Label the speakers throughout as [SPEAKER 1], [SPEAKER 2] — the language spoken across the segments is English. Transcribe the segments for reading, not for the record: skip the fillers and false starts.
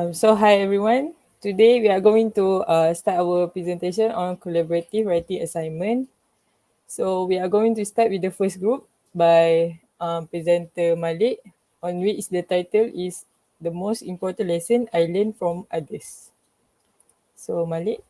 [SPEAKER 1] Hi everyone. Today we are going to start our presentation on collaborative writing assignment. So we are going to start with the first group by presenter Malik, on which the title is "The Most Important Lesson I Learned from Others." So Malik.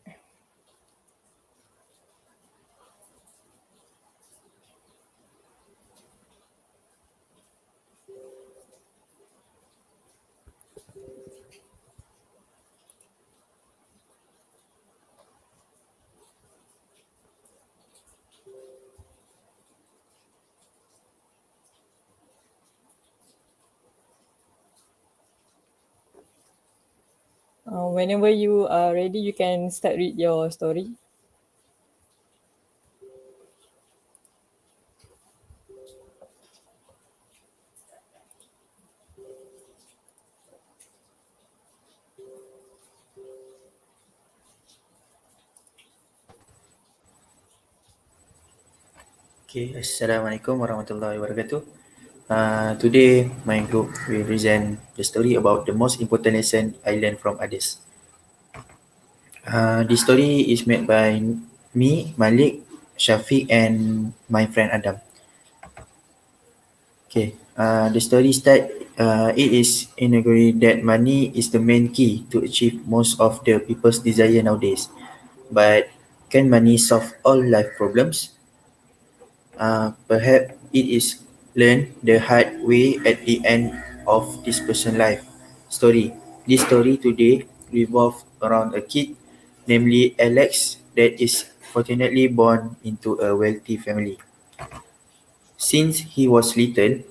[SPEAKER 1] Whenever you are ready, you can start read your story.
[SPEAKER 2] Okay, Assalamualaikum warahmatullahi wabarakatuh. Today, my group will present the story about the most important lesson I learned from others. This story is made by me, Malik, Shafiq, and my friend Adam. Okay, the story start. It is in agree that money is the main key to achieve most of the people's desire nowadays. But can money solve all life problems? Perhaps it is learned the hard way at the end of this person's life story. This story today revolves around a kid, namely Alex, that is fortunately born into a wealthy family. Since he was little,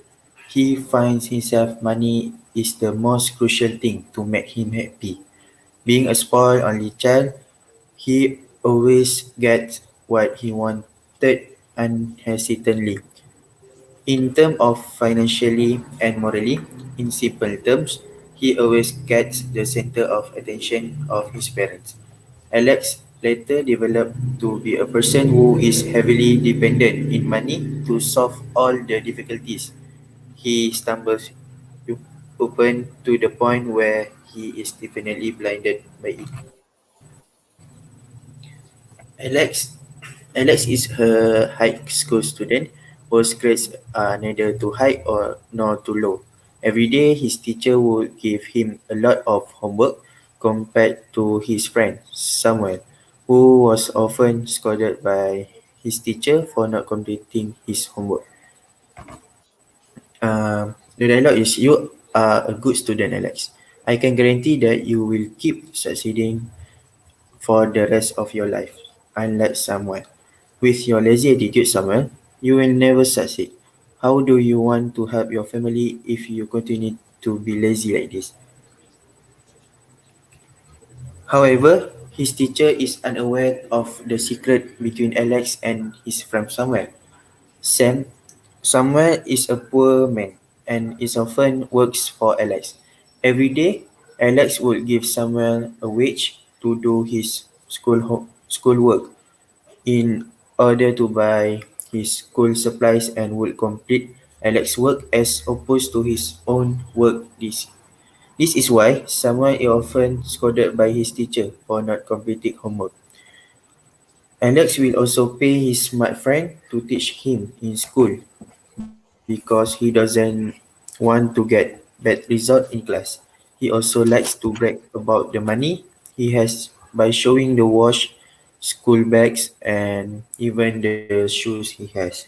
[SPEAKER 2] he finds himself money is the most crucial thing to make him happy. Being a spoiled only child, he always gets what he wanted unhesitantly. In terms of financially and morally, in simple terms, he always gets the center of attention of his parents. Alex later developed to be a person who is heavily dependent in money to solve all the difficulties. He stumbles open to the point where he is definitely blinded by it. Alex Alex is her high school student whose grades are neither too high or nor too low. Every day his teacher would give him a lot of homework compared to his friend Samuel, who was often scolded by his teacher for not completing his homework. The dialogue is you are a good student, Alex. I can guarantee that you will keep succeeding for the rest of your life, unlike someone. With your lazy attitude, Samuel, you will never succeed. How do you want to help your family if you continue to be lazy like this? However, his teacher is unaware of the secret between Alex and his friend Samuel. Sam, Samuel is a poor man and is often works for Alex. Every day, Alex would give Samuel a wage to do his schoolwork in order to buy his school supplies and would complete Alex's work as opposed to his own work. This is why Samuel is often scolded by his teacher for not completing homework. Alex will also pay his smart friend to teach him in school because he doesn't want to get bad result in class. He also likes to brag about the money he has by showing the watch, school bags, and even the shoes he has.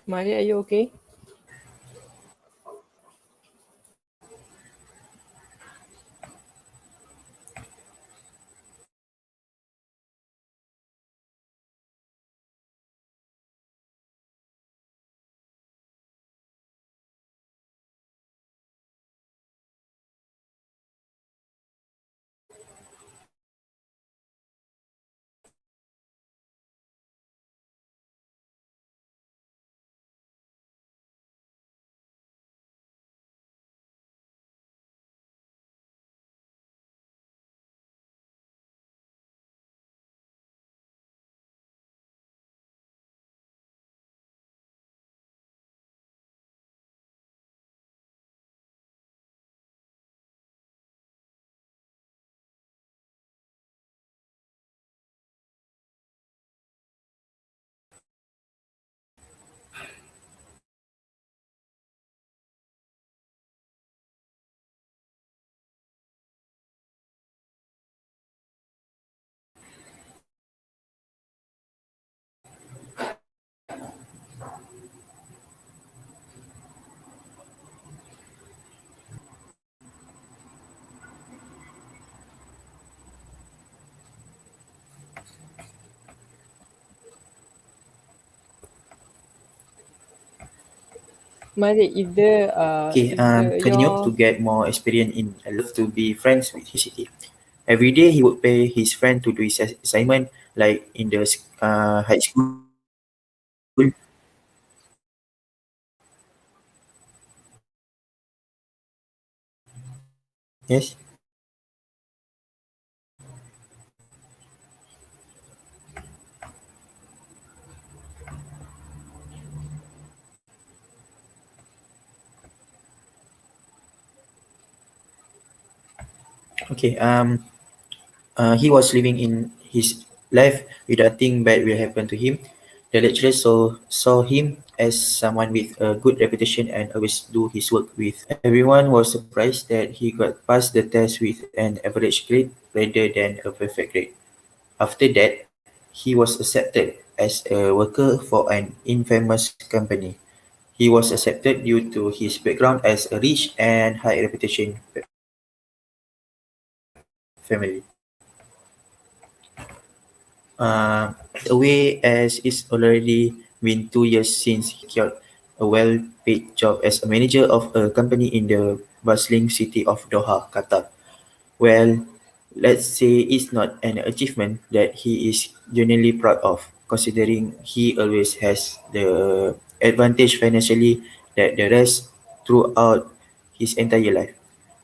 [SPEAKER 1] Malik, are you okay? Malik,
[SPEAKER 2] Okay,
[SPEAKER 1] if the
[SPEAKER 2] continue to
[SPEAKER 1] your
[SPEAKER 2] get more experience in a love to be friends with his city. Every day he would pay his friend to do his assignment, like in the high school. Yes. Okay. He was living in his life without nothing bad will happen to him. The lecturer saw him as someone with a good reputation and always do his work with. Everyone was surprised that he got past the test with an average grade rather than a perfect grade. After that, he was accepted as a worker for an infamous company. He was accepted due to his background as a rich and high reputation family. Away as it's already been 2 years since he secured a well-paid job as a manager of a company in the bustling city of Doha, Qatar. Well, let's say it's not an achievement that he is genuinely proud of, considering he always has the advantage financially that the rest throughout his entire life.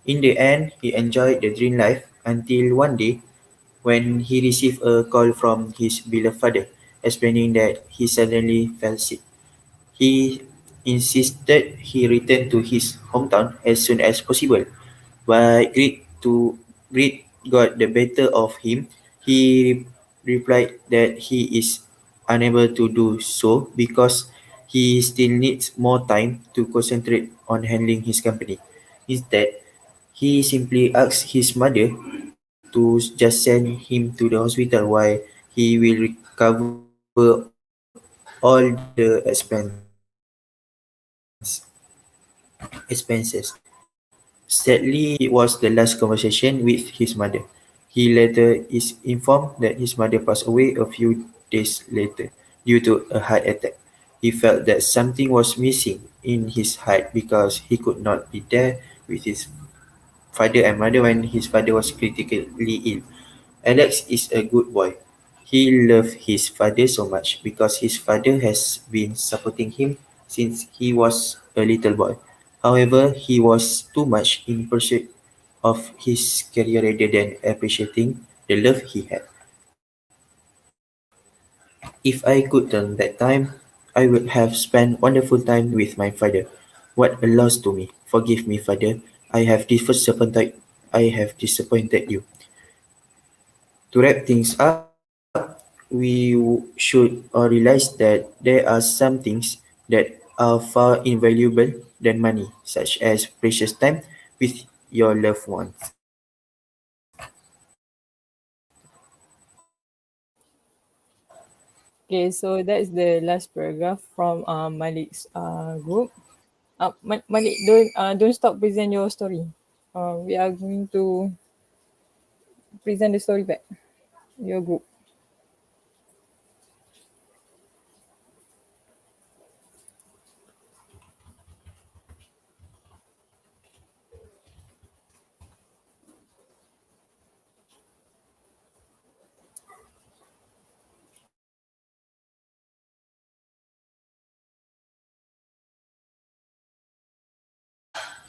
[SPEAKER 2] In the end, he enjoyed the dream life until one day when he received a call from his beloved father explaining that he suddenly fell sick. He insisted he return to his hometown as soon as possible, but greed got the better of him. He replied that he is unable to do so because he still needs more time to concentrate on handling his company. Instead, he simply asked his mother to just send him to the hospital while he will recover all the expenses. Sadly, it was the last conversation with his mother. He later is informed that his mother passed away a few days later due to a heart attack. He felt that something was missing in his heart because he could not be there with his father and mother when his father was critically ill. Alex is a good boy. He loved his father so much because his father has been supporting him since he was a little boy. However, he was too much in pursuit of his career rather than appreciating the love he had. If I could turn back time, I would have spent wonderful time with my father. What a loss to me. Forgive me, father. I have disappointed you. To wrap things up, should realize that there are some things that are far invaluable than money, such as precious time with your loved ones.
[SPEAKER 1] okay, so that is the last paragraph from Malik's group. Malik, don't stop present your story. We are going to present the story back. Your group.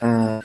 [SPEAKER 2] Uh,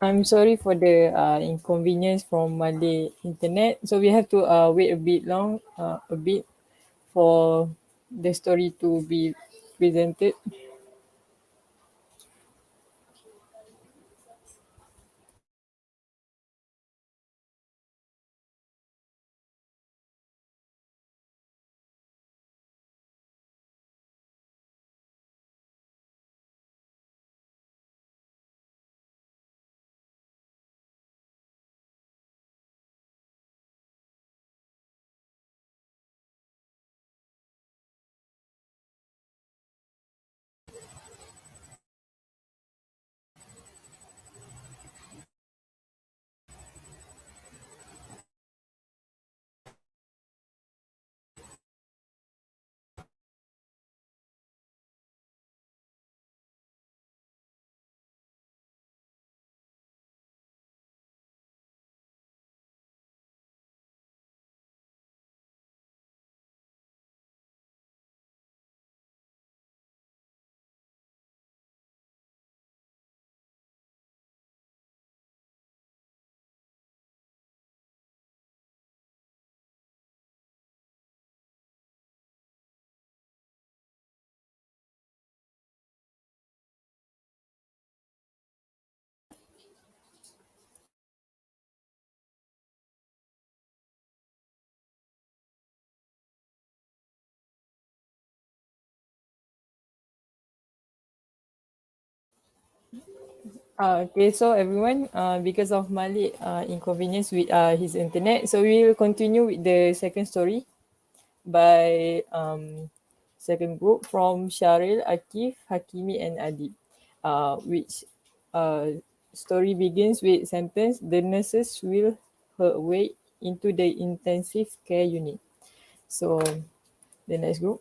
[SPEAKER 1] I'm sorry for the inconvenience from Malay internet. So we have to wait a bit long, a bit for the story to be presented. Okay, so everyone, because of Malik inconvenience with his internet, so we will continue with the second story by second group from Sharil, Akif, Hakimi, and Adib, which story begins with sentence, the nurses wheel her way into the intensive care unit. So the next group.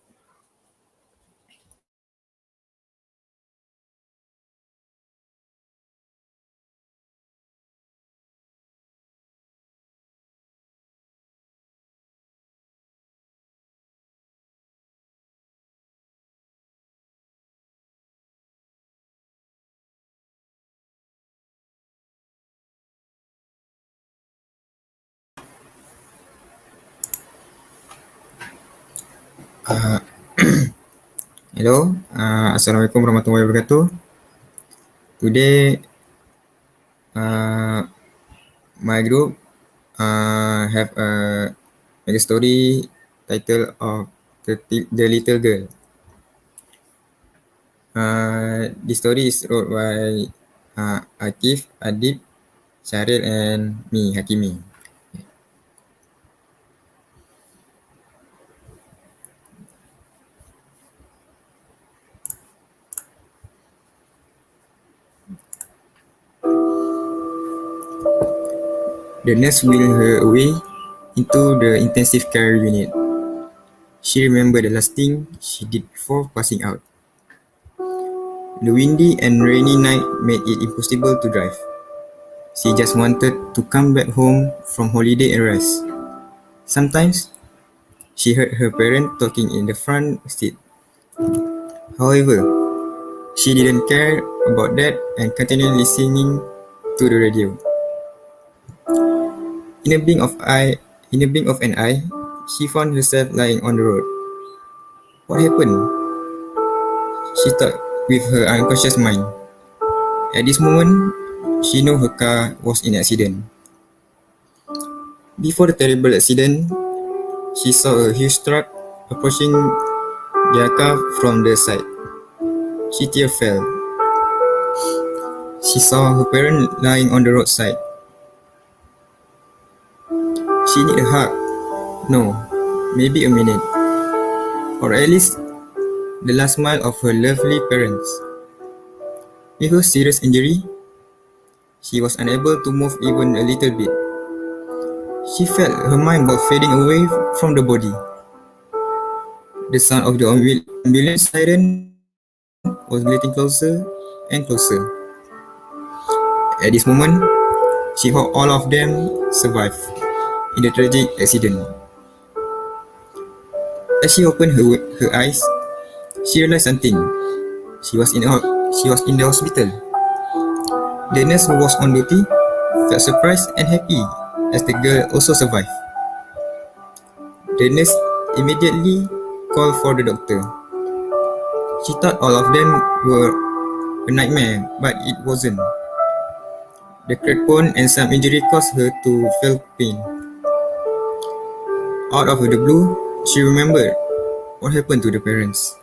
[SPEAKER 3] Hello, Assalamualaikum warahmatullahi wabarakatuh. Today, uh, my group have a story titled of the Little Girl. The story is wrote by Akif, Adib, Syaril, and me, Hakimi. The nurse wheeled her away into the intensive care unit. She remembered the last thing she did before passing out. The windy and rainy night made it impossible to drive. She just wanted to come back home from holiday and rest. Sometimes she heard her parents talking in the front seat. However, she didn't care about that and continued listening to the radio. In a blink of eye, in a blink of an eye, she found herself lying on the road. What happened? She thought with her unconscious mind. At this moment, she knew her car was in an accident. Before the terrible accident, she saw a huge truck approaching their car from the side. She tear fell. She saw her parent lying on the roadside. She need a hug. No, maybe a minute. Or at least the last smile of her lovely parents. With her serious injury, she was unable to move even a little bit. She felt her mind was fading away from the body. The sound of the ambulance siren was getting closer and closer. At this moment, she hoped all of them survived in the tragic accident. As she opened her eyes, she realized something. She was in the hospital. The nurse who was on duty felt surprised and happy as the girl also survived. The nurse immediately called for the doctor. She thought all of them were a nightmare, but it wasn't. The cracked bone and some injury caused her to feel pain. Out of the blue, she remembered what happened to the parents.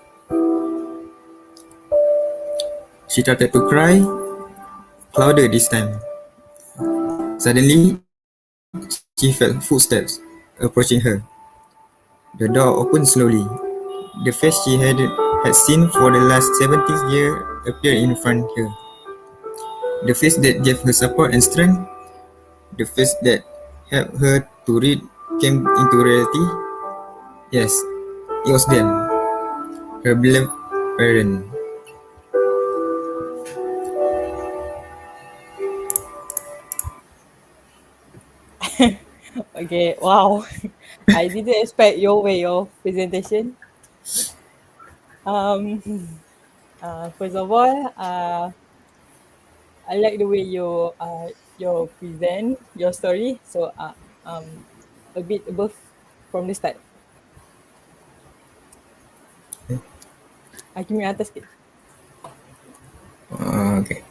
[SPEAKER 3] She started to cry, louder this time. Suddenly, she felt footsteps approaching her. The door opened slowly. The face she had seen for the last 70 years appeared in front of her. The face that gave her support and strength, the face that helped her to read came into reality. Yes, it was them, her beloved parent.
[SPEAKER 1] Okay, wow. I didn't expect your way of presentation. Um, First of all, I like the way you present your story. So a bit above from the start. Give me atas sikit.
[SPEAKER 3] Okay.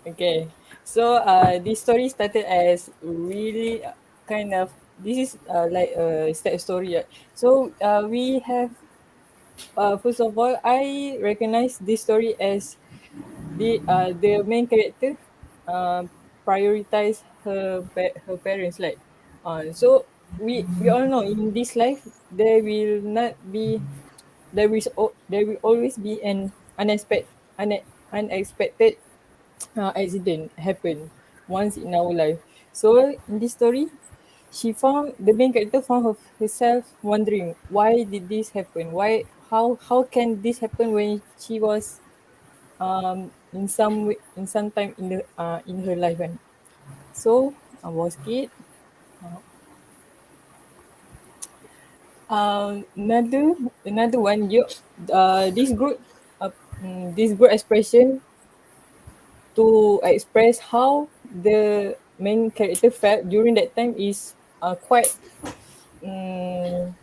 [SPEAKER 1] Okay. So this story started as really kind of this is like a step story. So we have first of all I recognize this story as the main character uh, prioritize her parents like so we all know in this life there will not be there will always be an unexpected accident happen once in our life. So in this story, the main character found herself wondering why did this happen? How can this happen when she was in some way, in some time in her life kan? So I was kid. Uh, another one you this group this group expression to express how the main character felt during that time is quite um,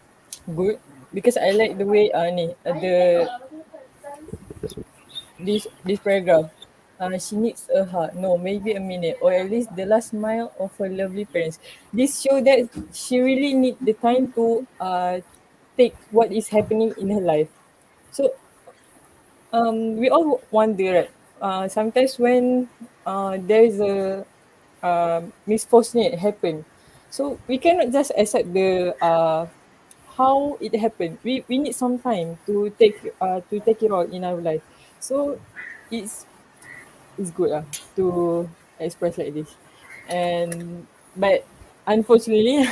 [SPEAKER 1] good because I like the way the this paragraph. She needs a hug, no, maybe a minute, or at least the last smile of her lovely parents. This show that she really need the time to take what is happening in her life. So we all wonder, right? Sometimes when there is a misfortunate happen, so we cannot just accept the how it happened. We need some time to take it all in our life. So it's it's good to express like this, and but unfortunately,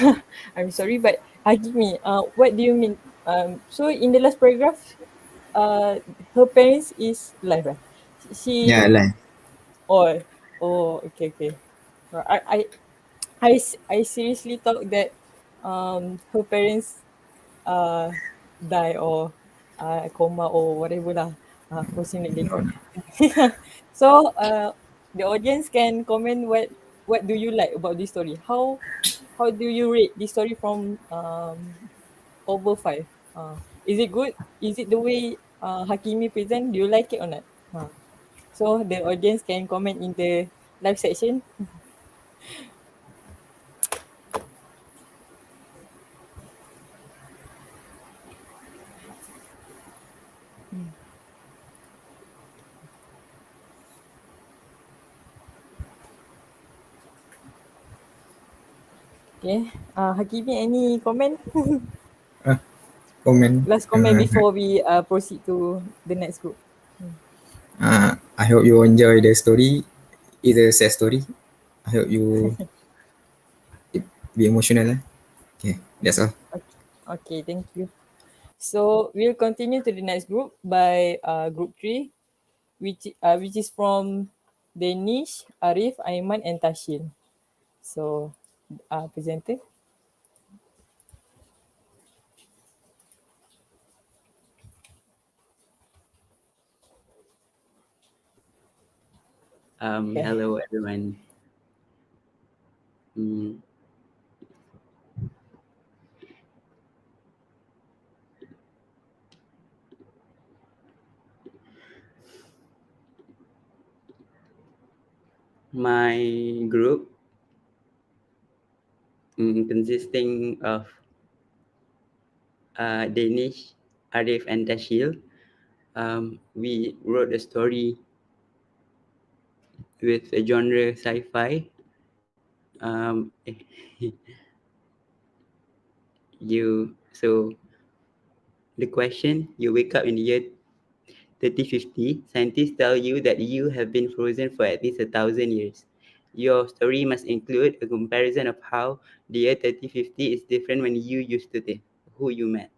[SPEAKER 1] I'm sorry, but give me what do you mean? So in the last paragraph, uh her parents is live she
[SPEAKER 3] Yeah, like
[SPEAKER 1] oh okay okay. I seriously thought that her parents uh die or coma or whatever lah fortunately. So the audience can comment what do you like about this story, how do you rate this story from over five? Is it good? Is it the way Hakimi present? Do you like it or not? So the audience can comment in the live section. Okay. Hakimi, any comment?
[SPEAKER 3] comment.
[SPEAKER 1] Last comment before we proceed to the next group.
[SPEAKER 3] I hope you enjoy the story. It's a sad story. I hope you be emotional. Okay, that's all.
[SPEAKER 1] Okay, okay, thank you. So we'll continue to the next group by group three, which is from Danish, Arif, Aiman, and Tashin. So, presenter. Okay.
[SPEAKER 4] Hello everyone. Mm, my group, consisting of Danish, Arif, and Tashil, we wrote a story with a genre sci-fi. Um, the question: you wake up in the year 3050, scientists tell you that you have been frozen for at least 1,000 years. Your story must include a comparison of how the year 3050 is different when you used to think, who you met.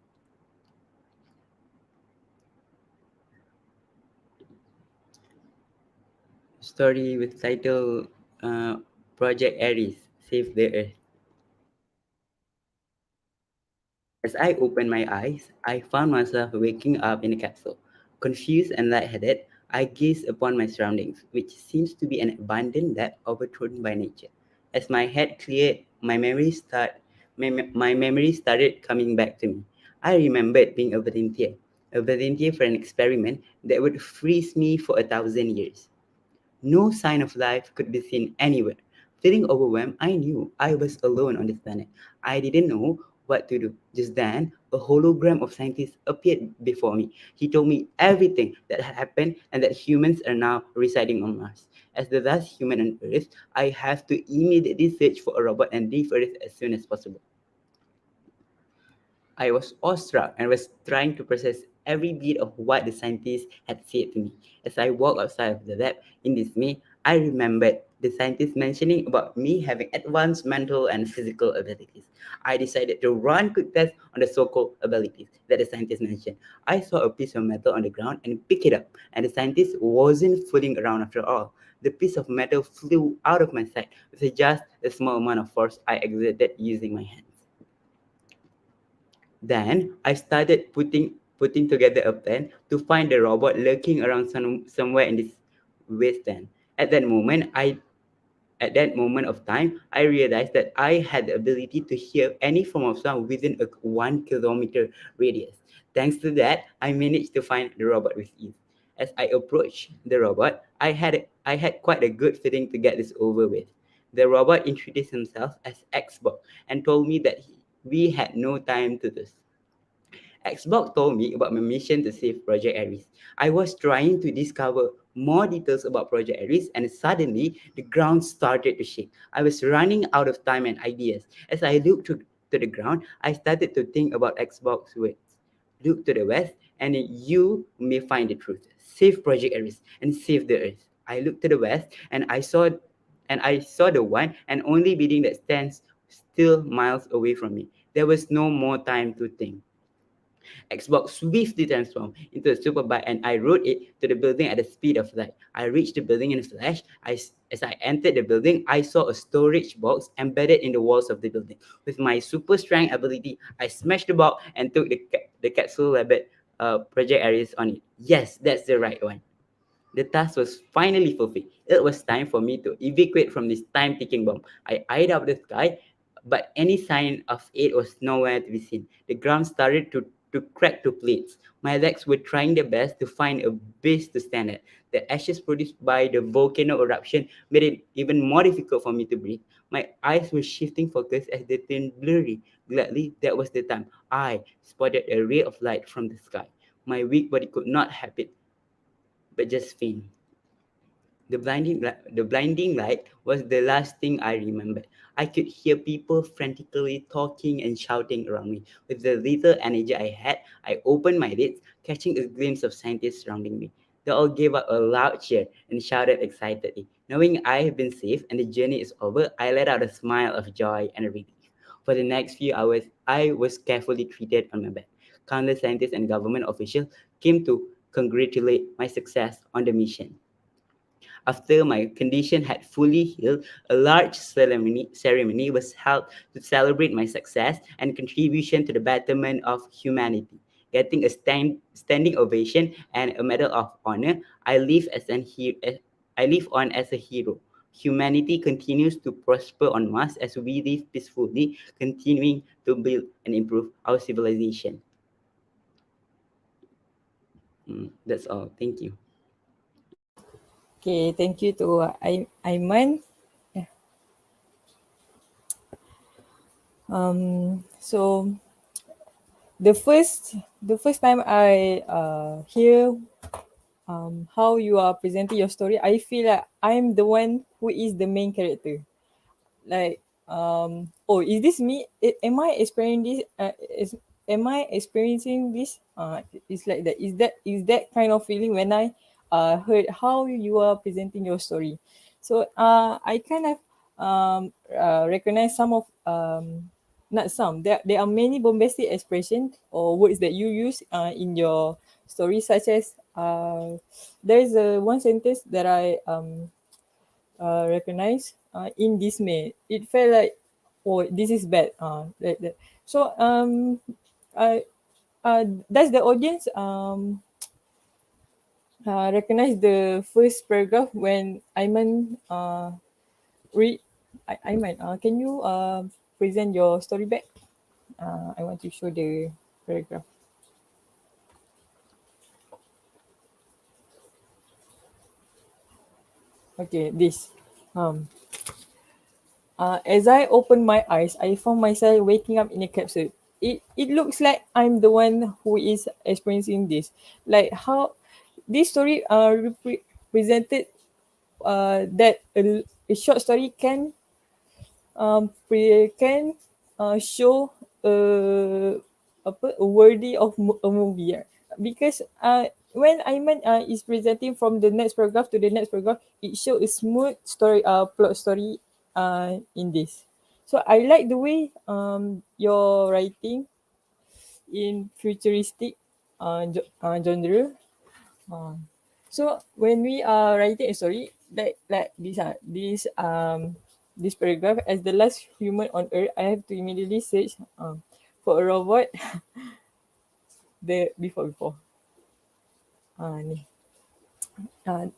[SPEAKER 4] Story with title uh, Project Aries, Save the Earth. As I opened my eyes, I found myself waking up in a capsule. Confused and lightheaded, I gazed upon my surroundings, which seems to be an abandoned lab overthrown by nature. As my head cleared, my memory started coming back to me. I remembered being a volunteer for an experiment that would freeze me for 1,000 years. No sign of life could be seen anywhere. Feeling overwhelmed, I knew I was alone on this planet. I didn't know what to do. Just then, a hologram of scientist appeared before me. He told me everything that had happened and that humans are now residing on Mars. As the last human on Earth, I have to immediately search for a robot and leave Earth as soon as possible. I was awestruck and was trying to process every bit of what the scientist had said to me. As I walked outside of the lab in dismay, I remembered the scientist mentioning about me having advanced mental and physical abilities. I decided to run quick tests on the so-called abilities that the scientist mentioned. I saw a piece of metal on the ground and picked it up, and the scientist wasn't fooling around after all. The piece of metal flew out of my sight with just a small amount of force I exerted using my hands. Then I started putting together a plan to find the robot lurking around somewhere in this wasteland. At that moment, I at that moment of time, I realized that I had the ability to hear any form of sound within a 1 kilometer radius. Thanks to that, I managed to find the robot with ease. As I approached the robot, I had quite a good feeling to get this over with. The robot introduced himself as Xbox and told me that we had no time to lose. Xbox told me about my mission to save Project Aries. I was trying to discover more details about Project Aries, and suddenly the ground started to shake. I was running out of time and ideas. As I looked to the ground, I started to think about Xbox words. Look to the west, and you may find the truth. Save Project Aries and save the Earth. I looked to the west, and I saw the one and only building that stands still miles away from me. There was no more time to think. Xbox swiftly transformed into a superbike and I rode it to the building at the speed of light. I reached the building in a flash. As I entered the building, I saw a storage box embedded in the walls of the building. With my super strength ability, I smashed the box and took the capsule labeled Project Aries on it. Yes, that's the right one. The task was finally fulfilled. It was time for me to evacuate from this time ticking bomb. I eyed up the sky, but any sign of aid was nowhere to be seen. The ground started to crack to plates. My legs were trying their best to find a base to stand at. The ashes produced by the volcano eruption made it even more difficult for me to breathe. My eyes were shifting focus as they turned blurry. Gladly, that was the time I spotted a ray of light from the sky. My weak body could not help it, but just faint. The blinding light was the last thing I remembered. I could hear people frantically talking and shouting around me. With the little energy I had, I opened my lids, catching a glimpse of scientists surrounding me. They all gave up a loud cheer and shouted excitedly. Knowing I have been safe and the journey is over, I let out a smile of joy and relief. For the next few hours, I was carefully treated on my bed. Countless scientists and government officials came to congratulate my success on the mission. After my condition had fully healed, a large ceremony was held to celebrate my success and contribution to the betterment of humanity. Getting a standing ovation and a medal of honor, I live I live on as a hero. Humanity continues to prosper on Mars as we live peacefully, continuing to build and improve our civilization. That's all. Thank you.
[SPEAKER 1] Okay, thank you to Aiman. Yeah. So the first time I hear how you are presenting your story, I feel like I'm the one who is the main character. Like oh, is this me? Am I experiencing this? Am I experiencing this? It's like that. Is that kind of feeling when I heard how you are presenting your story. So I kind of recognize some of not some. There are many bombastic expressions or words that you use in your story, such as there is a one sentence that I recognize in dismay. It felt like, oh, this is bad. Like that. So I does the audience recognize the first paragraph when Aiman read? Aiman, can you present your story back? I want to show the paragraph. Okay, this. Um, as I opened my eyes, I found myself waking up in a capsule. It looks like I'm the one who is experiencing this. Like how this story represented that a short story can show a worthy of a movie. Because when Aiman is presenting from the next paragraph to the next paragraph, it shows a smooth story plot story in this. So I like the way you're writing in futuristic genre. uh, so when we are writing a story like this paragraph, as the last human on earth, I have to immediately search for a robot. The before ni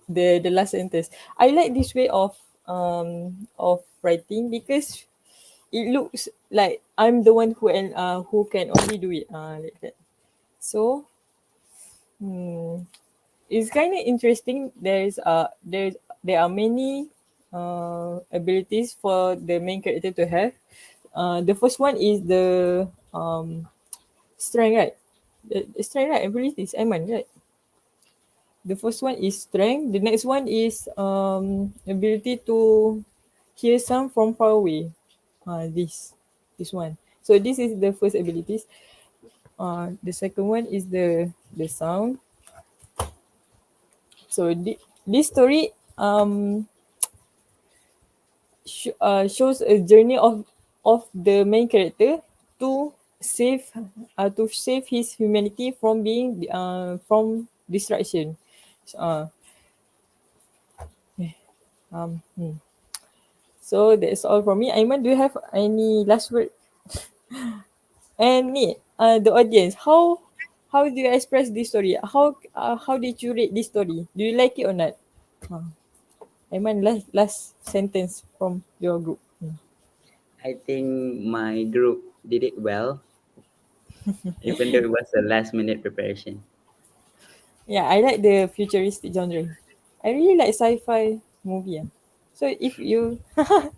[SPEAKER 1] the last sentence. I like this way of writing because it looks like I'm the one who can only do it like that. So it's kind of interesting. There are many abilities for the main character to have. The first one is the strength, right? The strength, right? Abilities, Aiman, right? The first one is strength. The next one is ability to hear sound from far away. This one. So this is the first abilities. The second one is the sound. So this story shows a journey of the main character to save his humanity from being from destruction. Uh, um, hmm. So that's all from me. Aiman, do you have any last word? And me, the audience, how do you express this story? How did you rate this story? Do you like it or not? Uh, Aiman, last sentence from your group.
[SPEAKER 4] I think my group did it well, even though it was a last minute preparation.
[SPEAKER 1] Yeah, I like the futuristic genre. I really like sci-fi movie. So if you okay,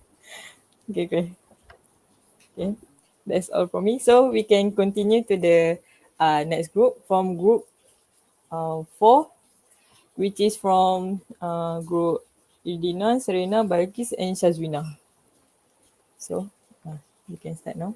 [SPEAKER 1] okay, okay, that's all from me. So we can continue to the next group from group 4, which is from group Idina, Serena, Balkis, and Shazwina. So you can start now.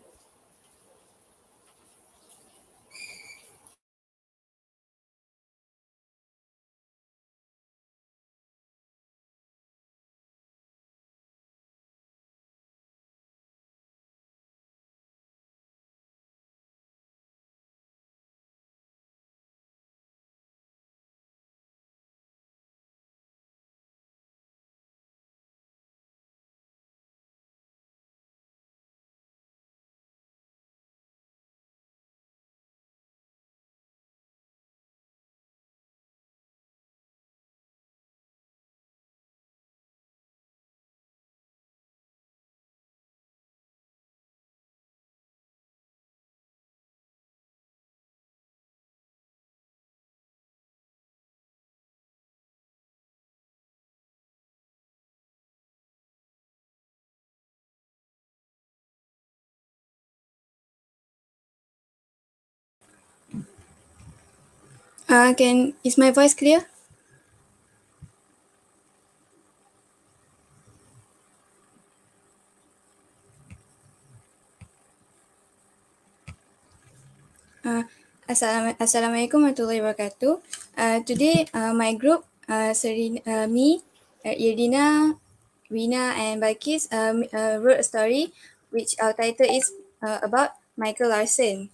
[SPEAKER 5] Can is my voice clear? Uh, Assalamualaikum warahmatullahi wabarakatuh. Today, my group, me, Irdina, Rina, and Balkis wrote a story which our title is about Michael Larsen.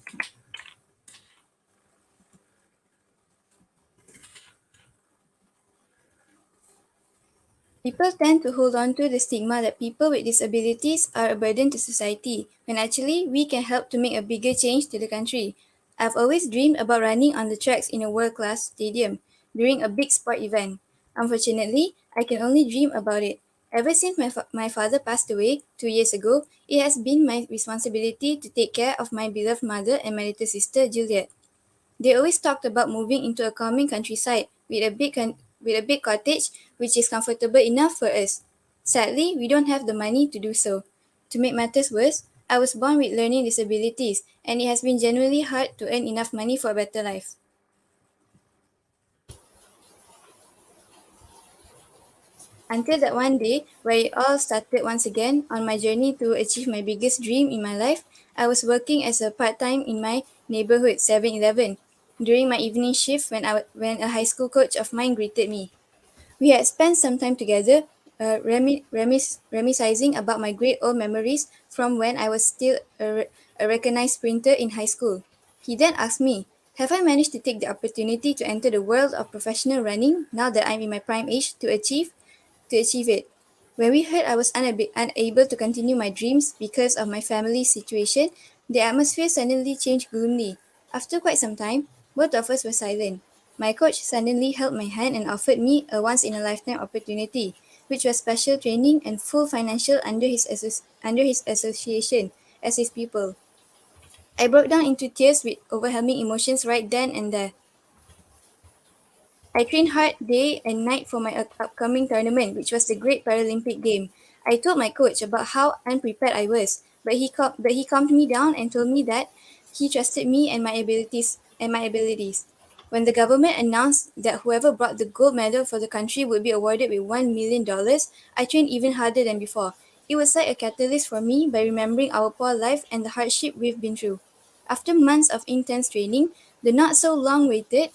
[SPEAKER 5] People tend to hold on to the stigma that people with disabilities are a burden to society, when actually we can help to make a bigger change to the country. I've always dreamed about running on the tracks in a world-class stadium during a big sport event. Unfortunately, I can only dream about it. Ever since my father passed away 2 years ago, it has been my responsibility to take care of my beloved mother and my little sister Juliet. They always talked about moving into a calming countryside with a big cottage which is comfortable enough for us. Sadly, we don't have the money to do so. To make matters worse, I was born with learning disabilities and it has been genuinely hard to earn enough money for a better life. Until that one day where it all started once again on my journey to achieve my biggest dream in my life, I was working as a part-time in my neighborhood 7-Eleven during my evening shift when a high school coach of mine greeted me. We had spent some time together, reminiscing about my great old memories from when I was still a recognized sprinter in high school. He then asked me, have I managed to take the opportunity to enter the world of professional running now that I'm in my prime age to achieve it? When we heard I was unable to continue my dreams because of my family situation, the atmosphere suddenly changed gloomily. After quite some time, both of us were silent. My coach suddenly held my hand and offered me a once in a lifetime opportunity, which was special training and full financial under his association as his pupil. I broke down into tears with overwhelming emotions right then and there. I trained hard day and night for my upcoming tournament, which was the Great Paralympic Game. I told my coach about how unprepared I was, but he calmed me down and told me that he trusted me and my abilities. When the government announced that whoever brought the gold medal for the country would be awarded with $1 million, I trained even harder than before. It was like a catalyst for me by remembering our poor life and the hardship we've been through. After months of intense training, the not so long waited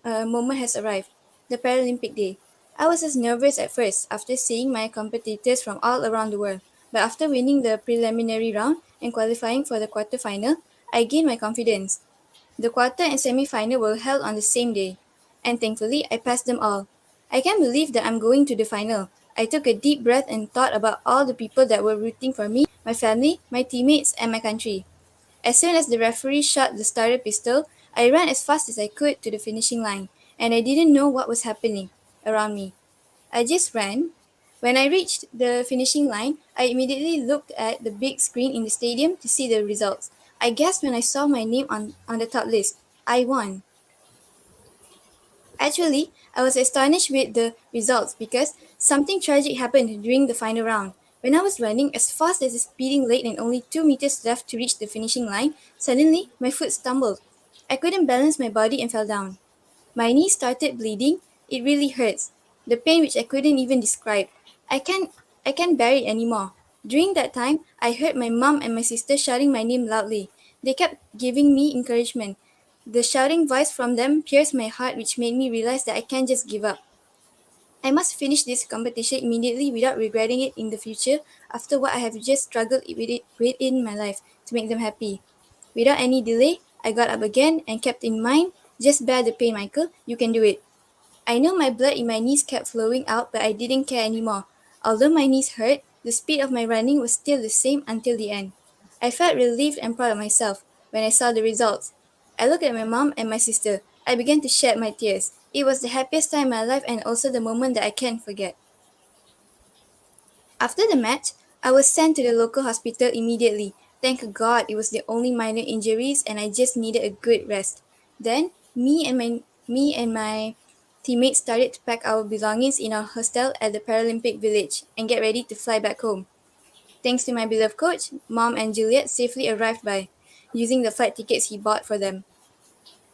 [SPEAKER 5] moment has arrived, the Paralympic Day. I was as nervous at first after seeing my competitors from all around the world, but after winning the preliminary round and qualifying for the quarterfinal, I gained my confidence. The quarter and semi-final were held on the same day, and thankfully I passed them all. I can't believe that I'm going to the final. I took a deep breath and thought about all the people that were rooting for me, my family, my teammates, and my country. As soon as the referee shot the starter pistol, I ran as fast as I could to the finishing line, and I didn't know what was happening around me. I just ran. When I reached the finishing line, I immediately looked at the big screen in the stadium to see the results. I gasped when I saw my name on the top list. I won. Actually, I was astonished with the results because something tragic happened during the final round. When I was running as fast as a speeding late and only 2 meters left to reach the finishing line, suddenly my foot stumbled. I couldn't balance my body and fell down. My knee started bleeding. It really hurts. The pain which I couldn't even describe. I can't I can't bear it anymore. During that time, I heard my mom and my sister shouting my name loudly. They kept giving me encouragement. The shouting voice from them pierced my heart, which made me realize that I can't just give up. I must finish this competition immediately without regretting it in the future after what I have just struggled with in my life to make them happy. Without any delay, I got up again and kept in mind, just bear the pain, Michael. You can do it. I know my blood in my knees kept flowing out, but I didn't care anymore. Although my knees hurt, the speed of my running was still the same until the end. I felt relieved and proud of myself when I saw the results. I looked at my mom and my sister. I began to shed my tears. It was the happiest time in my life and also the moment that I can't forget. After the match, I was sent to the local hospital immediately. Thank God it was the only minor injuries and I just needed a good rest. Then, me and my teammates started to pack our belongings in our hostel at the Paralympic Village and get ready to fly back home. Thanks to my beloved coach, Mom and Juliet safely arrived by using the flight tickets he bought for them.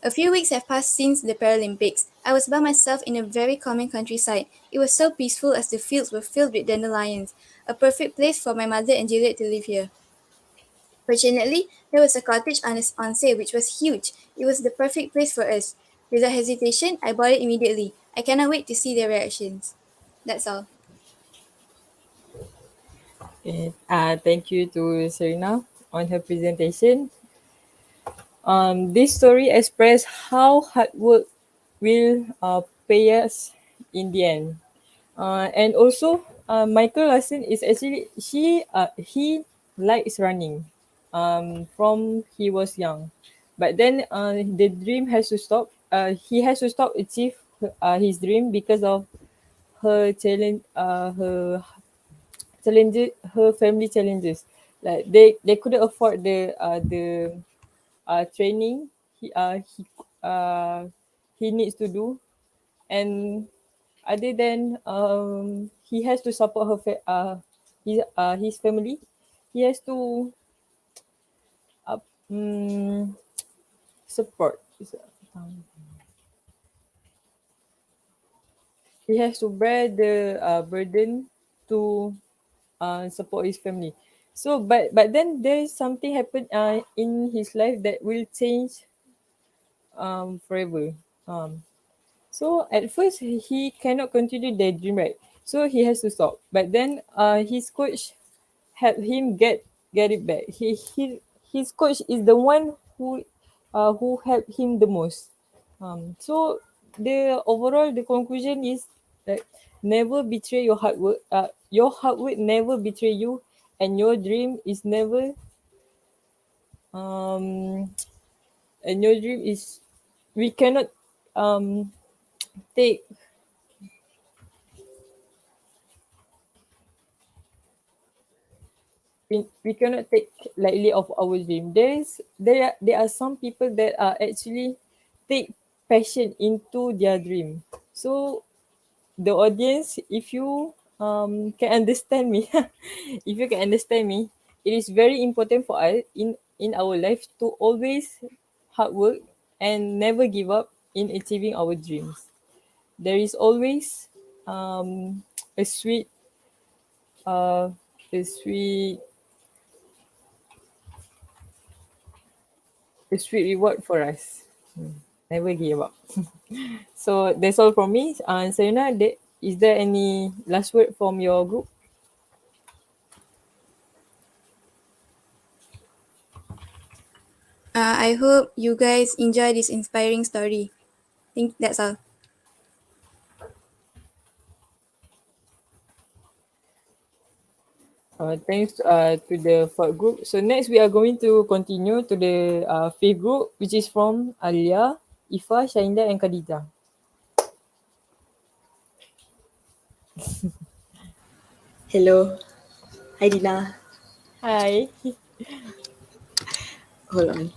[SPEAKER 5] A few weeks have passed since the Paralympics. I was by myself in a very calming countryside. It was so peaceful as the fields were filled with dandelions, a perfect place for my mother and Juliet to live here. Fortunately, there was a cottage on sale which was huge. It was the perfect place for us. Without hesitation, I bought it immediately. I cannot wait to see their reactions. That's all.
[SPEAKER 1] Okay. Thank you to Serena on her presentation. This story express how hard work will pay us in the end. And also, Michael Larsen is actually he likes running, from he was young, but then the dream has to stop. He has to stop achieve his dream because of her challenges, her family challenges. Like they couldn't afford the training he needs to do, and other than he has to support his family, he has to uh, um, support um, he has to bear the burden to support his family. So but then there is something happened in his life that will change forever. So at first he cannot continue the dream, right? So he has to stop. But then his coach helped him get it back. His coach is the one who helped him the most. So the conclusion is that never betray your hard work. Your hard work never betray you, and your dream is never um and your dream is we cannot um take we cannot take lightly of our dream. There are some people that are actually take passion into their dream. So the audience, if you can understand me, if you can understand me, it is very important for us in our life to always hard work and never give up in achieving our dreams. There is always a sweet uh a sweet a sweet reward for us. Never give up. So that's all from me. Serena, is there any last word from your group?
[SPEAKER 5] I hope you guys enjoy this inspiring story. Think that's all.
[SPEAKER 1] Thanks to the fourth group. So next we are going to continue to the fifth group, which is from Alia, Ifa, Shahinda, and Khadija.
[SPEAKER 6] Hello. Hi Dina.
[SPEAKER 1] Hi.
[SPEAKER 6] Hold on.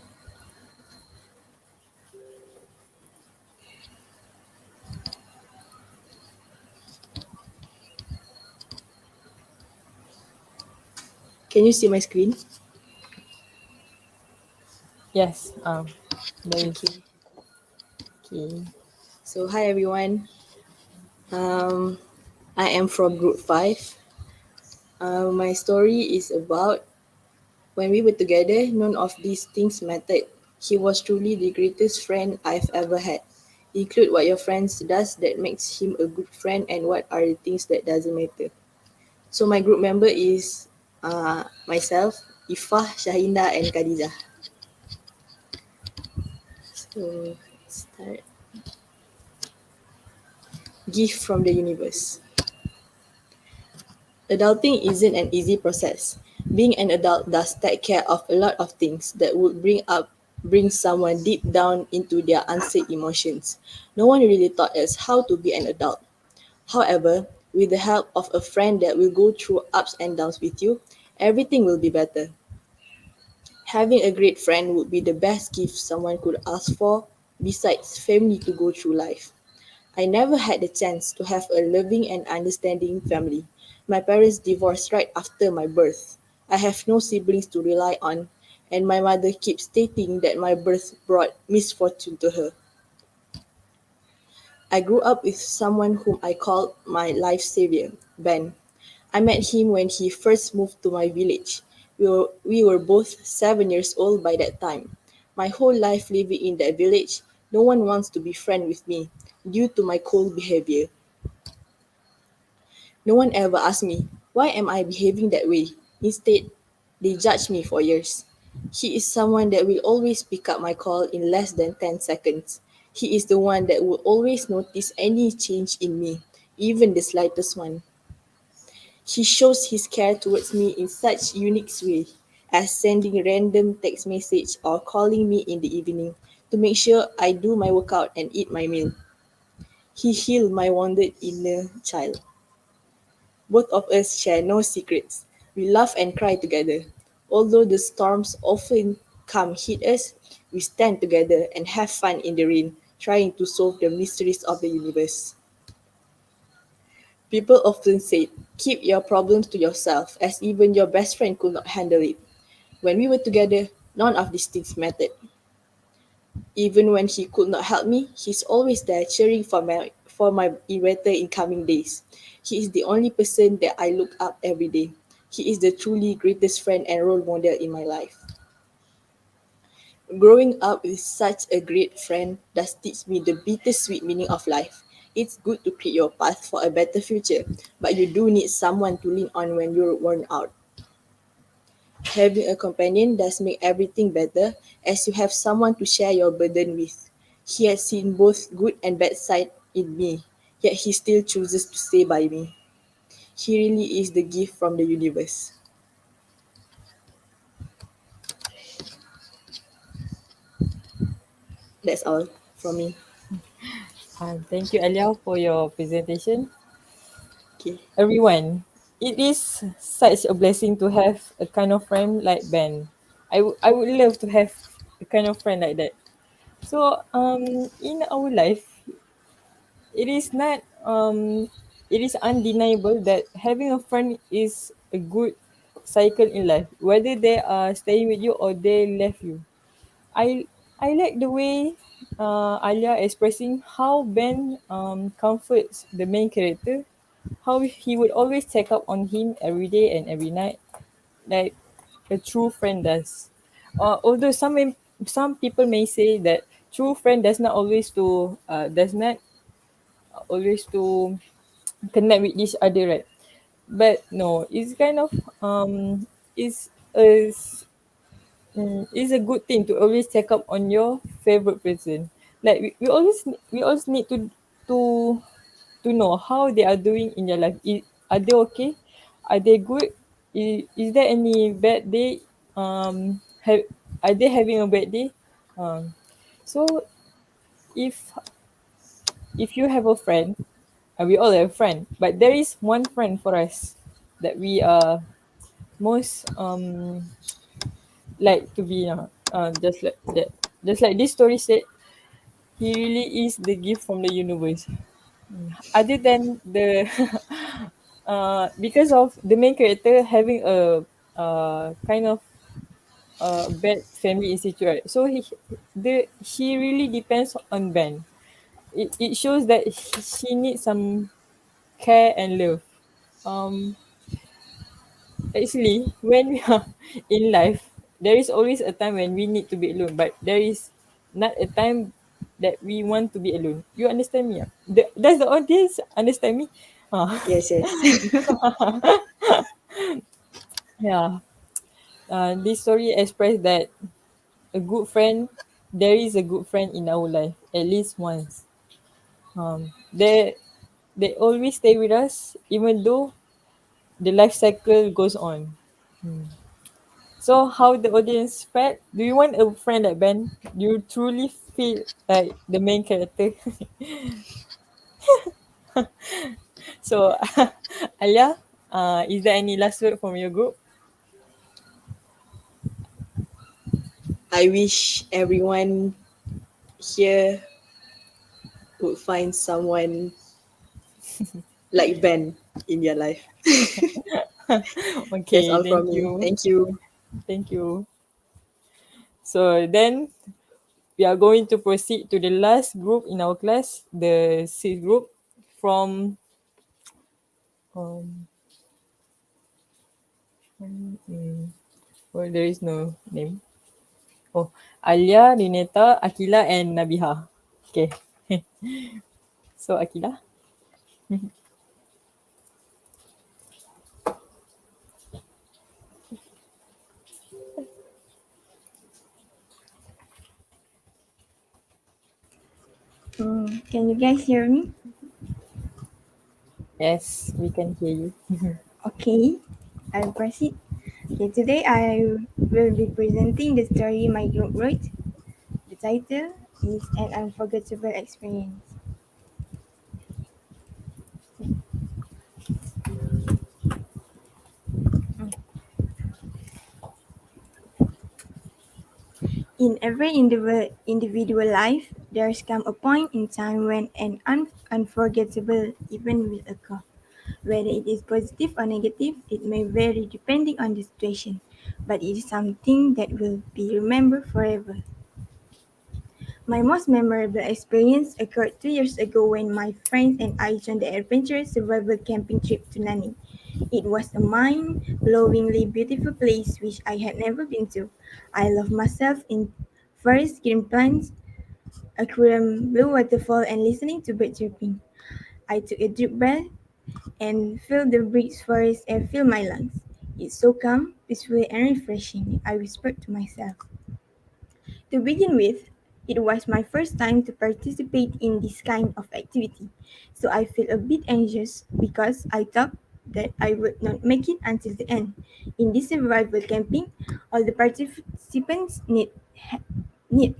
[SPEAKER 6] Can you see my screen?
[SPEAKER 1] Yes. There is.
[SPEAKER 6] Okay.
[SPEAKER 1] Okay.
[SPEAKER 6] So hi everyone. Um, I am from Group 5. My story is about when we were together, none of these things mattered. He was truly the greatest friend I've ever had. Include what your friends does that makes him a good friend and what are the things that doesn't matter. So my group member is myself, Ifah, Shahinda and Khadijah. So start. Gift from the universe. Adulting isn't an easy process. Being an adult does take care of a lot of things that would bring someone deep down into their unsaid emotions. No one really taught us how to be an adult. However, with the help of a friend that will go through ups and downs with you, everything will be better. Having a great friend would be the best gift someone could ask for, besides family to go through life. I never had the chance to have a loving and understanding family. My parents divorced right after my birth. I have no siblings to rely on, and my mother keeps stating that my birth brought misfortune to her. I grew up with someone whom I called my life savior, Ben. I met him when he first moved to my village. We were both 7 years old by that time. My whole life living in that village, no one wants to be friend with me due to my cold behavior. No one ever asked me, why am I behaving that way? Instead, they judge me for years. He is someone that will always pick up my call in less than 10 seconds. He is the one that will always notice any change in me, even the slightest one. He shows his care towards me in such unique way as sending random text message or calling me in the evening to make sure I do my workout and eat my meal. He healed my wounded inner child. Both of us share no secrets. We laugh and cry together. Although the storms often come hit us, we stand together and have fun in the rain, trying to solve the mysteries of the universe. People often say, keep your problems to yourself, as even your best friend could not handle it. When we were together, none of these things mattered. Even when he could not help me, he's always there cheering for my better in coming days. He is the only person that I look up every day. He is the truly greatest friend and role model in my life. Growing up with such a great friend does teach me the bittersweet meaning of life. It's good to create your path for a better future, but you do need someone to lean on when you're worn out. Having a companion does make everything better as you have someone to share your burden with. He has seen both good and bad side in me, yet he still chooses to stay by me. He really is the gift from the universe. That's all from me.
[SPEAKER 1] Thank you, Alia, for your presentation.
[SPEAKER 6] Okay.
[SPEAKER 1] Everyone, it is such a blessing to have a kind of friend like Ben. I would love to have a kind of friend like that. So, in our life, it is not it is undeniable that having a friend is a good cycle in life, whether they are staying with you or they left you. I like the way Alia expressing how Ben comforts the main character, how he would always check up on him every day and every night, like a true friend does. Although some people may say that true friend does not always to connect with each other, right? But no, it's kind of it's a it's a good thing to always check up on your favorite person. Like we always need to to know how they are doing in their life. Are they okay? Are they good? Is there any bad day? Have Are they having a bad day? Um, so if if you have a friend, we all have a friend, but there is one friend for us that we are most like to be just like that. Just like this story said, he really is the gift from the universe. Other than the because of the main character having a kind of bad family institute, right? So he really depends on Ben. It shows that she needs some care and love. Um, Actually, when we are in life, there is always a time when we need to be alone, but there is not a time that we want to be alone. You understand me? Does the audience understand me? Ah,
[SPEAKER 6] Yes, yes.
[SPEAKER 1] yeah. This story expressed that a good friend, there is a good friend in our life at least once. They always stay with us, even though the life cycle goes on. So, how the audience felt? Do you want a friend like Ben? Do you truly feel like the main character? So, Alia, is there any last word from your group?
[SPEAKER 6] I wish everyone here would find someone like Ben in your life. That's
[SPEAKER 1] Okay,
[SPEAKER 6] all
[SPEAKER 1] thank
[SPEAKER 6] from me.
[SPEAKER 1] you.
[SPEAKER 6] Thank you.
[SPEAKER 1] Thank you. So then we are going to proceed to the last group in our class, the sixth group from um, well, there is no name. Oh, Alia, Rineta, Akila, and Nabiha. Okay. So Akila.
[SPEAKER 7] Can you guys hear me?
[SPEAKER 1] Yes, we can hear you.
[SPEAKER 7] Okay, I'll proceed. Okay, today I will be presenting the story my group wrote. The title is An Unforgettable Experience. In every individual life, there's come a point in time when an unforgettable event will occur. Whether it is positive or negative, it may vary depending on the situation, but it is something that will be remembered forever. My most memorable experience occurred 2 years ago when my friends and I joined the adventurous survival camping trip to Nani. It was a mind-blowingly beautiful place which I had never been to. I loved myself in forest green plants, a clear blue waterfall, and listening to bird chirping. I took a deep breath and felt the breeze forest air fill my lungs. It's so calm, peaceful, and refreshing, I whispered to myself. To begin with, it was my first time to participate in this kind of activity, so I felt a bit anxious because I thought that I would not make it until the end. In this survival camping, all the participants need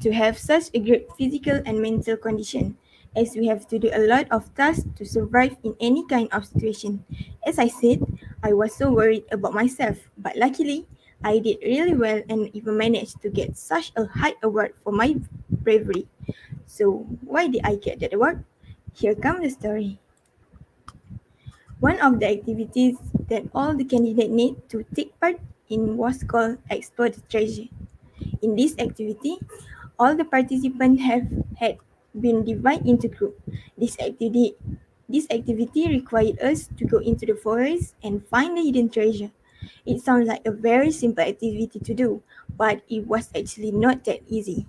[SPEAKER 7] to have such a great physical and mental condition, as we have to do a lot of tasks to survive in any kind of situation. As I said, I was so worried about myself, but luckily, I did really well and even managed to get such a high award for my bravery. So, why did I get that award? Here comes the story. One of the activities that all the candidates need to take part in was called Explore the Treasure. In this activity, all the participants have had been divided into groups. This activity required us to go into the forest and find the hidden treasure. It sounds like a very simple activity to do, but it was actually not that easy.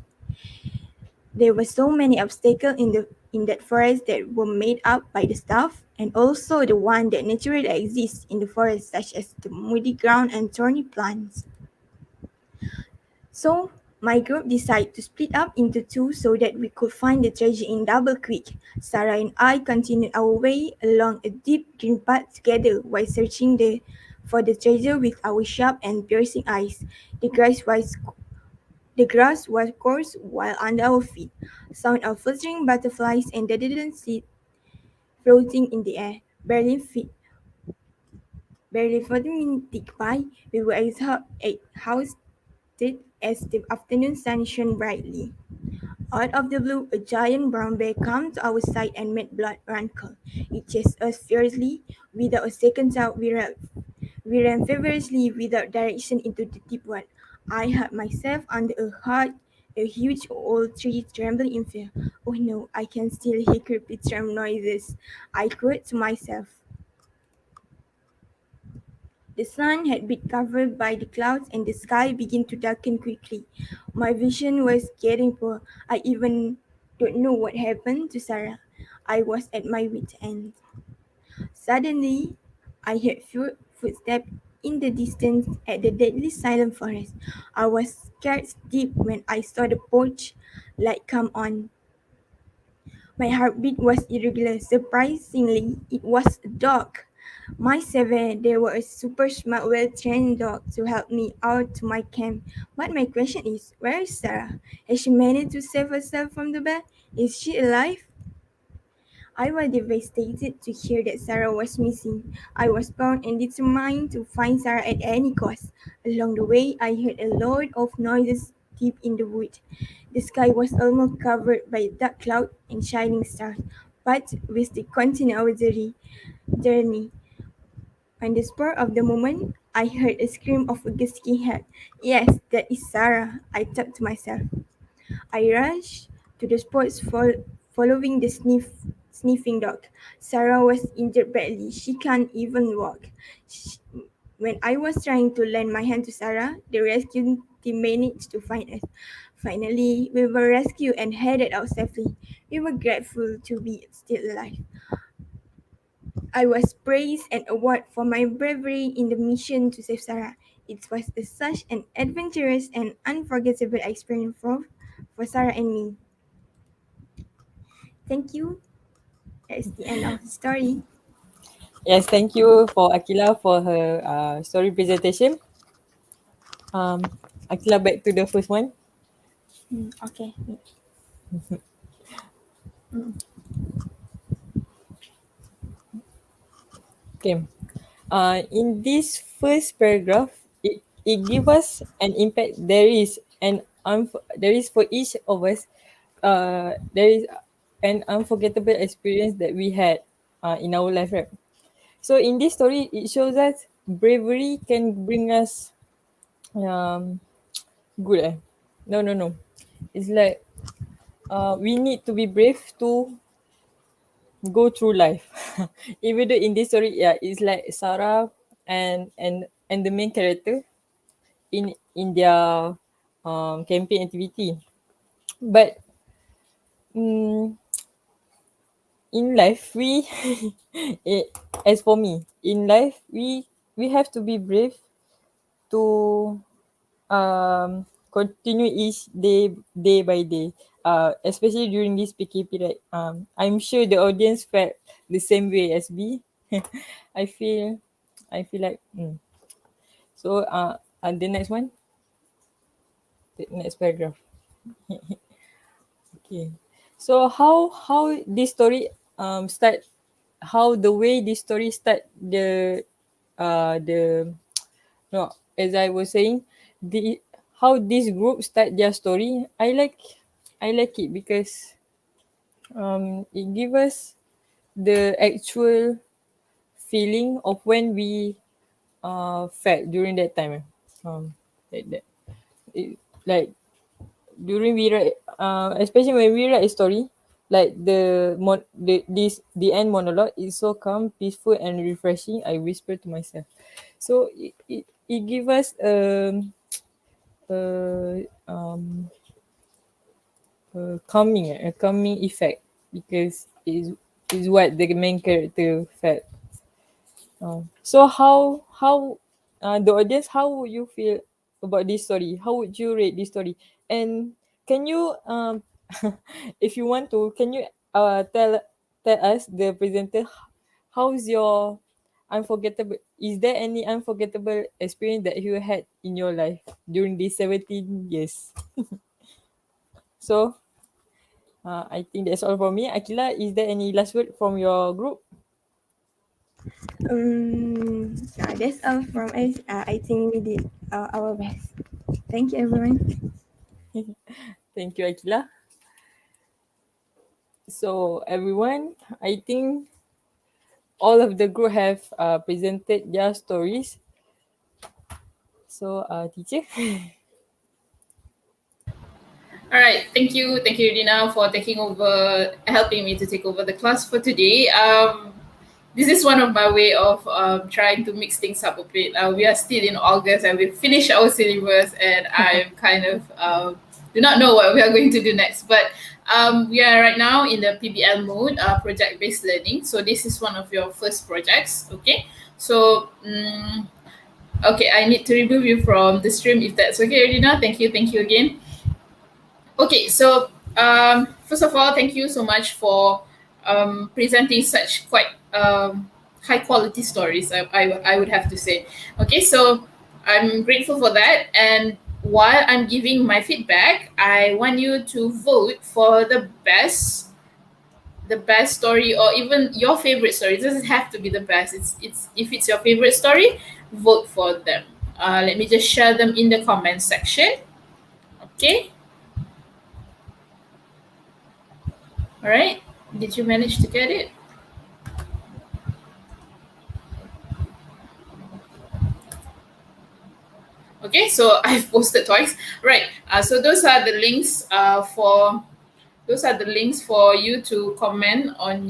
[SPEAKER 7] There were so many obstacles in that forest that were made up by the stuff, and also the one that naturally exists in the forest, such as the muddy ground and thorny plants. So, my group decided to split up into two so that we could find the treasure in double quick. Sarah and I continued our way along a deep green path together while searching for the treasure with our sharp and piercing eyes. The grass was the grass was coarse while under our feet. Sound of fluttering butterflies and the didn't see floating in the air. Barely 40 minutes ticked by, we were exhausted as the afternoon sun shone brightly. Out of the blue, a giant brown bear came to our side and made blood run cold. It chased us fiercely. Without a second thought, we ran feverishly without direction into the deep wood. I had myself under a huge old tree, trembling in fear. Oh no, I can still hear creepy drum noises. I cried to myself. The sun had been covered by the clouds and the sky began to darken quickly. My vision was getting poor. I even don't know what happened to Sarah. I was at my wit's end. Suddenly, I heard footsteps in the distance at the deadly silent forest. I was scared stiff when I saw the porch light come on. My heartbeat was irregular. Surprisingly, it was a dog. My seven, they were a super smart, well-trained dog to help me out to my camp. But my question is, where is Sarah? Has she managed to save herself from the bear? Is she alive? I was devastated to hear that Sarah was missing. I was bound and determined to find Sarah at any cost. Along the way, I heard a lot of noises deep in the wood. The sky was almost covered by dark cloud and shining stars, but we still continued our journey. On the spur of the moment, I heard a scream of a ghostly head. Yes, that is Sarah, I thought to myself. I rushed to the spot following the sniffing dog. Sarah was injured badly. She can't even walk. Sh when I was trying to lend my hand to Sarah, the rescue team managed to find us. Finally, we were rescued and headed out safely. We were grateful to be still alive. I was praised and awarded for my bravery in the mission to save Sarah. It was such an adventurous and unforgettable experience for Sarah and me. Thank you. That's the end of the story.
[SPEAKER 1] Yes, thank you for Akila for her story presentation. Akila, back to the first one.
[SPEAKER 7] Okay.
[SPEAKER 1] Okay. In this first paragraph, it gives us an impact. There is for each of us. There is an unforgettable experience that we had in our life, right? So in this story, it shows us bravery can bring us um good. No, no, no. It's like we need to be brave to go through life. Even though in this story, yeah, it's like Sarah and the main character in their campaign activity. But mm, in life, it, as for me, in life we have to be brave to continue each day by day. Especially during this PK period. I'm sure the audience felt the same way as me. I feel I feel like so and the next one, the next paragraph. Okay. So how this story start, how the way this story start, the no, as I was saying, the how this group start their story, I like it because it give us the actual feeling of when we felt during that time. Like that. It, like during we write, especially when we write a story, like the end monologue is so calm, peaceful, and refreshing. I whisper to myself. So it give us uh, um, a calming effect because is what the main character felt. So how the audience, how would you feel about this story? How would you rate this story? And can you if you want to, can you tell us, the presenter, how's your unforgettable, is there any unforgettable experience that you had in your life during these 17 years? So I think that's all from me. Akila, is there any last word from your group?
[SPEAKER 7] That's all from us. I think we did our best. Thank you, everyone.
[SPEAKER 1] Thank you, Akila. So everyone, I think all of the group have presented their stories. So teacher.
[SPEAKER 8] All right, thank you, Dina, for taking over, helping me to take over the class for today. This is one of my way of trying to mix things up a bit. We are still in August and we finished our syllabus, and I'm kind of do not know what we are going to do next. But we are right now in the PBL mode, project-based learning. So this is one of your first projects, okay? So okay, I need to remove you from the stream if that's okay, Dina. Thank you again. Okay, so first of all, thank you so much for presenting such quite high quality stories. I would have to say. Okay, so I'm grateful for that. And while I'm giving my feedback, I want you to vote for the best story, or even your favorite story. It doesn't have to be the best. It's if it's your favorite story, vote for them. Let me just share them in the comment section. Okay. All right. Did you manage to get it? Okay, so I've posted twice. Right. So those are the links for you to comment on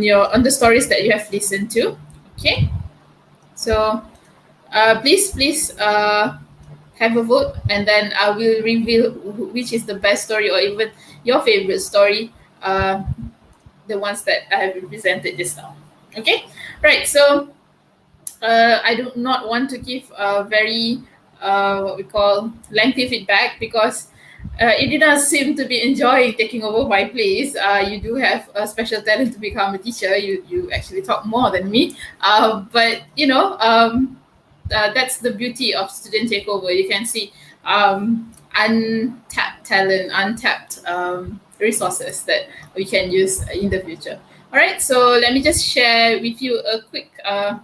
[SPEAKER 8] the stories that you have listened to. Okay. So please have a vote, and then I will reveal which is the best story or even your favorite story. The ones that I have represented just now. Okay. Right. So I do not want to give a very what we call lengthy feedback, because it did not seem to be enjoying taking over my place. You do have a special talent to become a teacher. You actually talk more than me, but that's the beauty of student takeover. You can see untapped talent, untapped resources that we can use in the future. All right, so let me just share with you a quick a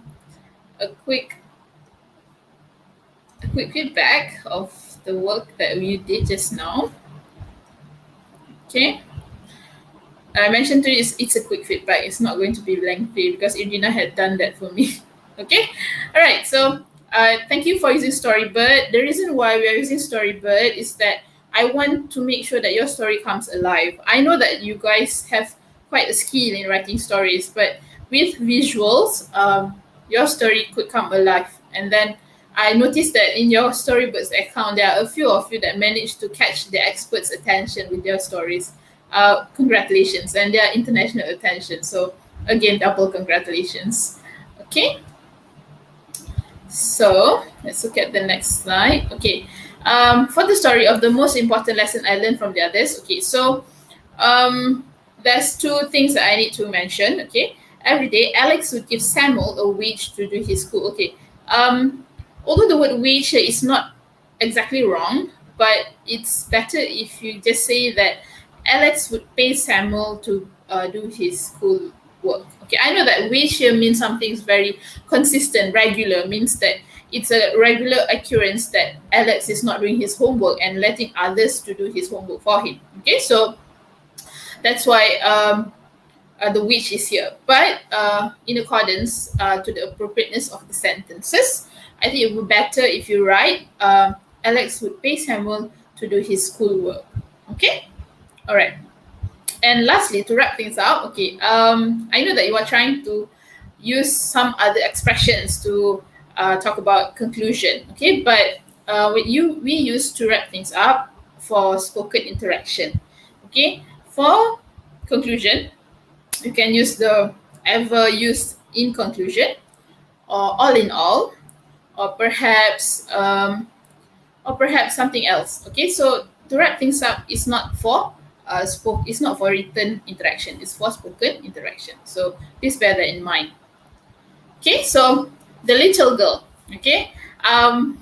[SPEAKER 8] quick feedback of the work that we did just now. Okay. I mentioned to you it's a quick feedback. It's not going to be lengthy because Irina had done that for me. Okay. All right. So thank you for using Storybird. The reason why we are using Storybird is that I want to make sure that your story comes alive. I know that you guys have quite a skill in writing stories, but with visuals, your story could come alive. And then I noticed that in your Storybird's account, there are a few of you that managed to catch the experts' attention with their stories. Congratulations, and they are international attention. So again, double congratulations. Okay. So let's look at the next slide. Okay. For the story of the most important lesson I learned from the others. Okay. So there's two things that I need to mention. Okay. Every day, Alex would give Samuel a wage to do his school. Okay. Although the word wage is not exactly wrong, but it's better if you just say that Alex would pay Samuel to do his school work. Okay, I know that wage here means something very consistent, regular, means that it's a regular occurrence that Alex is not doing his homework and letting others to do his homework for him. Okay, so that's why the which is here. But in accordance to the appropriateness of the sentences, I think it would be better if you write Alex would pay Samuel to do his schoolwork. Okay? All right. And lastly, to wrap things up, okay, I know that you are trying to use some other expressions to talk about conclusion, okay? But we use to wrap things up for spoken interaction, okay? For conclusion, you can use the ever used in conclusion, or all in all, or perhaps something else. Okay, so to wrap things up, it's not for it's not for written interaction. It's for spoken interaction. So please bear that in mind. Okay, so the little girl. Okay, I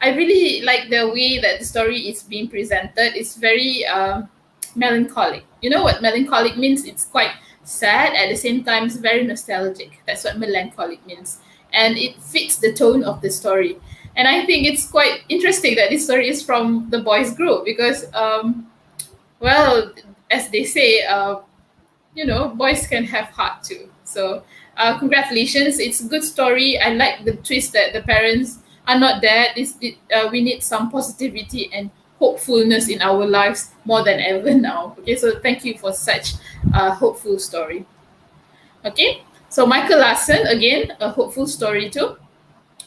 [SPEAKER 8] really like the way that the story is being presented. It's very melancholic. You know what melancholic means? It's quite sad, at the same time it's very nostalgic. That's what melancholic means, and it fits the tone of the story. And I think it's quite interesting that this story is from the boys group, because well, as they say, boys can have heart too. So congratulations, it's a good story. I like the twist that the parents are not there. We need some positivity and hopefulness in our lives more than ever now. Okay, so thank you for such a hopeful story. Okay, so Michael Larsen, again, a hopeful story too.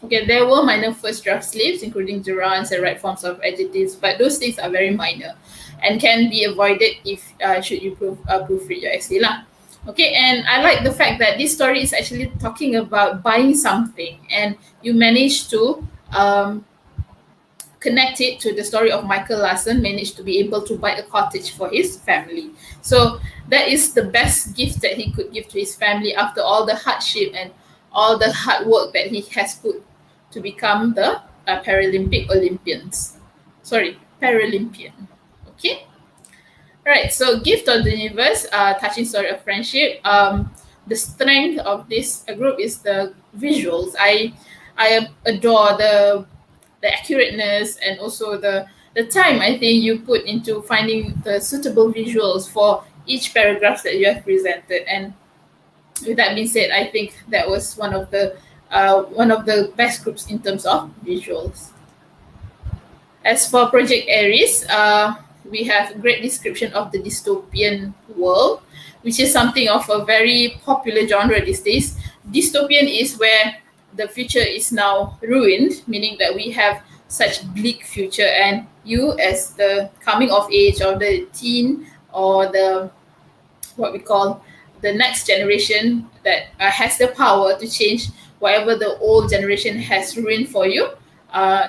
[SPEAKER 8] Okay, there were minor first draft slips, including gerunds and right forms of adjectives, but those things are very minor and can be avoided if should you proofread your essay lah. Okay, and I like the fact that this story is actually talking about buying something, and you manage to connect it to the story of Michael Larsen managed to be able to buy a cottage for his family. So that is the best gift that he could give to his family after all the hardship and all the hard work that he has put to become the Paralympic Olympians. Paralympian. Okay. Right. So gift of the universe, touching story of friendship. The strength of this group is the visuals. I adore the accurateness and also the time I think you put into finding the suitable visuals for each paragraph that you have presented. And with that being said, I think that was one of the one of the best groups in terms of visuals. As for Project Aries, we have a great description of the dystopian world, which is something of a very popular genre these days. Dystopian is where the future is now ruined, meaning that we have such bleak future, and you, as the coming of age or the teen or the what we call the next generation that has the power to change whatever the old generation has ruined for you,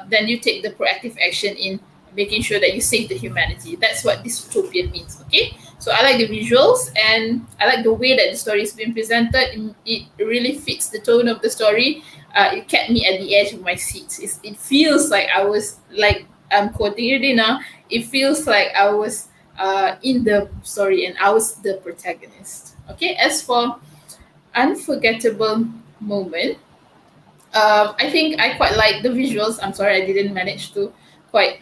[SPEAKER 8] then you take the proactive action in making sure that you save the humanity. That's what dystopian means. Okay, so I like the visuals and I like the way that the story is being presented. It really fits the tone of the story. It kept me at the edge of my seat. It feels like I was, like I'm quoting you, Dina, it feels like I was in the story and I was the protagonist. Okay, as for Unforgettable Moment, I think I quite like the visuals. I'm sorry I didn't manage to quite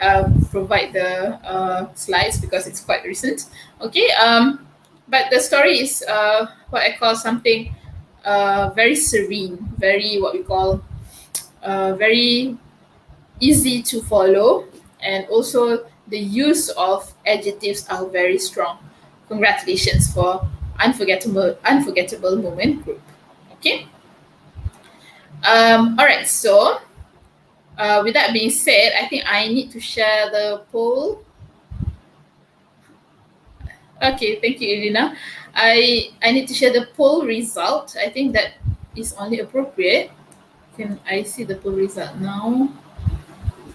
[SPEAKER 8] provide the slides because it's quite recent. Okay, but the story is what I call something very serene, very what we call very easy to follow, and also the use of adjectives are very strong. Congratulations for Unforgettable Moment group. Okay. All right. So, with that being said, I think I need to share the poll. Okay, thank you, Irina. I need to share the poll result. I think that is only appropriate. Can I see the poll result now?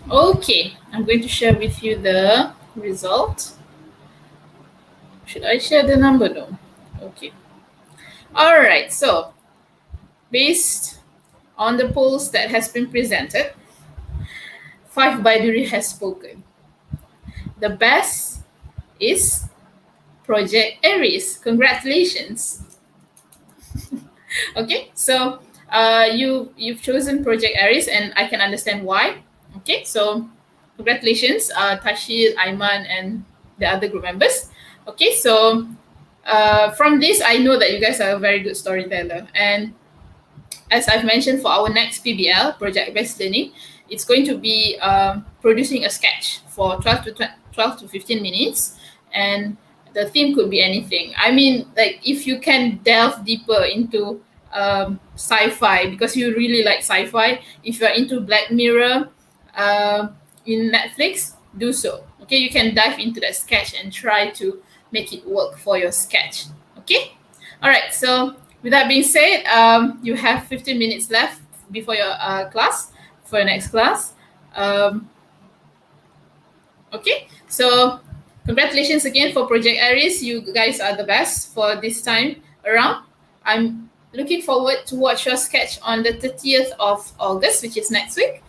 [SPEAKER 8] Okay, I'm going to share with you the result. Should I share the number? No. Okay. All right. So, based on the polls that has been presented, 5 Baiduri has spoken. The best is Project Aries. Congratulations. Okay, so you've chosen Project Aries, and I can understand why. Okay, so congratulations, Tashil, Aiman, and the other group members. Okay, so from this, I know that you guys are a very good storyteller, and as I've mentioned, for our next PBL, Project Based Learning, it's going to be producing a sketch for 12 to 15 minutes, and the theme could be anything. I mean, like if you can delve deeper into sci-fi, because you really like sci-fi, if you're into Black Mirror in Netflix, do so. Okay, you can dive into that sketch and try to make it work for your sketch. Okay, all right. So with that being said, you have 15 minutes left before your class, for your next class. Okay, so congratulations again for Project Aries. You guys are the best for this time around. I'm looking forward to watch your sketch on the 30th of August, which is next week.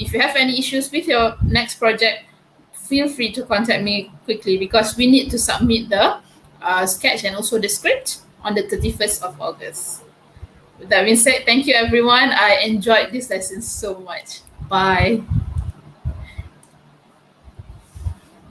[SPEAKER 8] If you have any issues with your next project, feel free to contact me quickly because we need to submit the sketch and also the script on the 31st of August. With that being said, thank you everyone. I enjoyed this lesson so much. Bye.